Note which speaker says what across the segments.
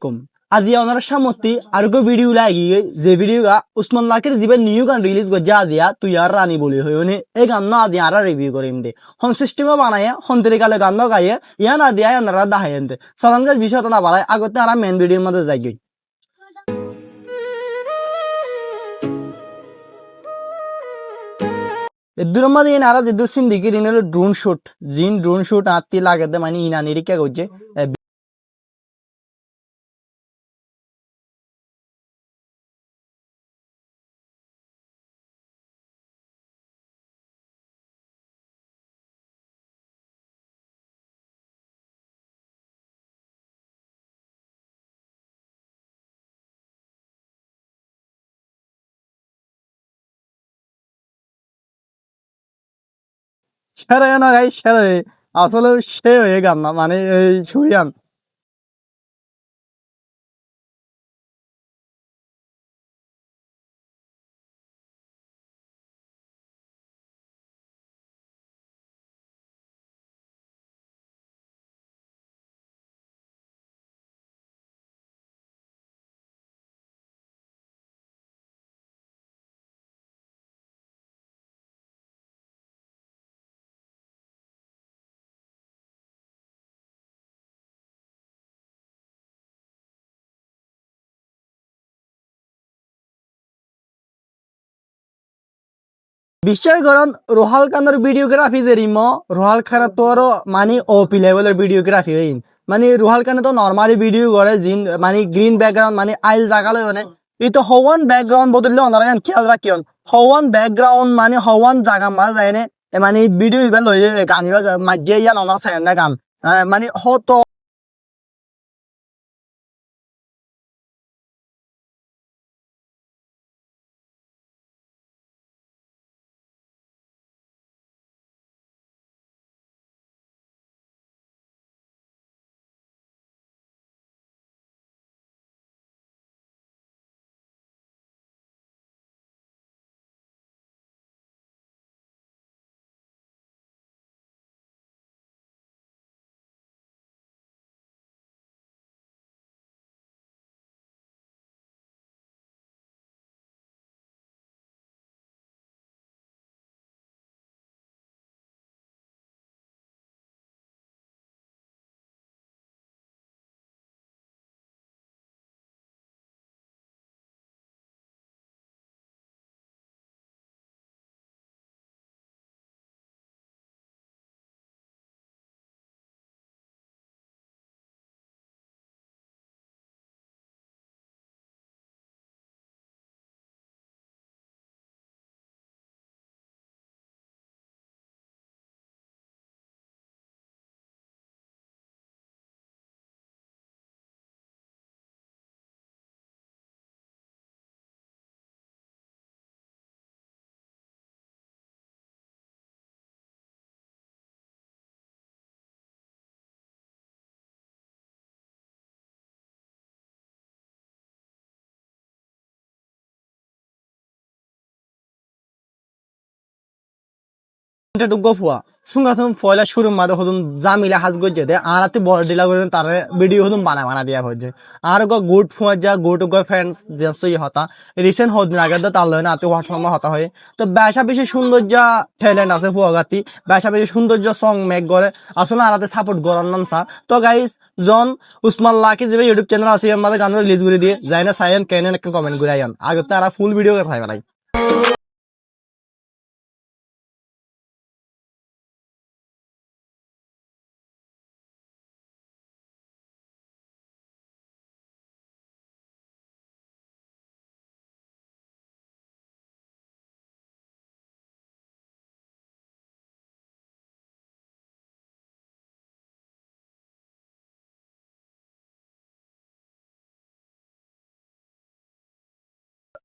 Speaker 1: আলাইকুম। আজি ওনার সামতি আরো ভিডিও লাগি যে ভিডিও উসমান লাকির জীবন নিউ গান রিলিজ করছে আজিয়া তুই আর রানী বলি হইনি এই গান না আদি আর রিভিউ করিম দে হন সিস্টেমে বানায় হন্তরি কালে গান গাইয়ে ইয়া না দিয়া ওনারা দাহাইন দে সলাঙ্গের বিষয় তো না বাড়ায় আগতে আর মেন ভিডিওর মধ্যে যাই গই এদুর মধ্যে ইনারা যেদু সিন্দিকির ইনলো ড্রোন শুট আত্তি লাগাতে মানে ইনা নিরিকা করছে সেরে না গাই সেরে আসলে সে হয়ে গান না মানে এই সুরিয়ান বিশ্বাস করুন রোহাল খানের ভিডিওগ্রাফি যে রিমো রোহাল খানের তো আরো মানে ওপি লেভেলের ভিডিওগ্রাফি হইন মানে রোহাল খানে তো নর্মালি ভিডিও করে জিন মানে গ্রিন ব্যাকগ্রাউন্ড মানে আইল জাগালে মানে এই তো হওয়ান ব্যাকগ্রাউন্ড বদললে ওনারা খেয়াল রাখিয়ন হওয়ান ব্যাকগ্রাউন্ড মানে হওয়ান জাগা মাঝ যায় মানে ভিডিও ইবা লই গান ইবা মাঝে ইয়ান ওনারা চাই না গান মানে হতো এটা তো গফুয়া সুঙ্গাসুম ফয়লা শুরু মাদে হদুম জামিলা হাজ গজে দে আরাতে বড় ডিলা করে তার ভিডিও হদুম বানা দিয়া হচ্ছে আর গো গুড ফুয়া যা গুড গো ফ্রেন্ডস যেসই হতা রিসেন্ট হদিন আগে তো তার লয় না আতে হোয়াটসঅ্যাপ হতা হয় তো বেশা বেশি সৌন্দর্য ট্যালেন্ট আছে ফুয়াগাতি বেশা বেশি সৌন্দর্য সং মেক করে আসলে আরাতে সাপোর্ট করার নাম সা তো গাইস জন উসমান লাকি যে ইউটিউব চ্যানেল আছে এর মধ্যে গান রিলিজ করে দিয়ে যাই না সাইন কেন একটা কমেন্ট করে আইন আগে তো আর ফুল ভিডিও খাই বানাই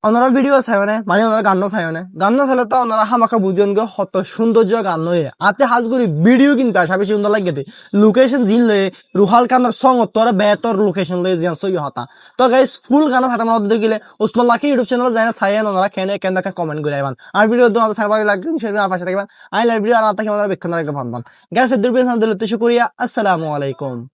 Speaker 1: ওনারা ভিডিও চাই মানে ওনারা গান চাই গান চাইলে তো ওনারা হামাকা বুঝেন গো হত সৌন্দর্য গান লয়ে আতে হাজ করি ভিডিও কিন্তু আসা বেশি সুন্দর লাগে লোকেশন জিন লয়ে রুহাল খানের সং তোরা বেতর লোকেশন লয়ে জিন সই হতা তো গাইস ফুল গান হাতে মত দেখিলে উসমান লাকি ইউটিউব চ্যানেল যায় না চাই ওনারা কেন কেন দেখা কমেন্ট করে আইবান আর ভিডিও তোমাদের সার্ভার লাগবে সেটা আর পাশে থাকবেন আই লাইভ ভিডিও আর তাকে আমাদের বেক্ষণ রাখতে ভাববান গাইস দুর্বিন দিলে তো শুকরিয়া আসসালামু আলাইকুম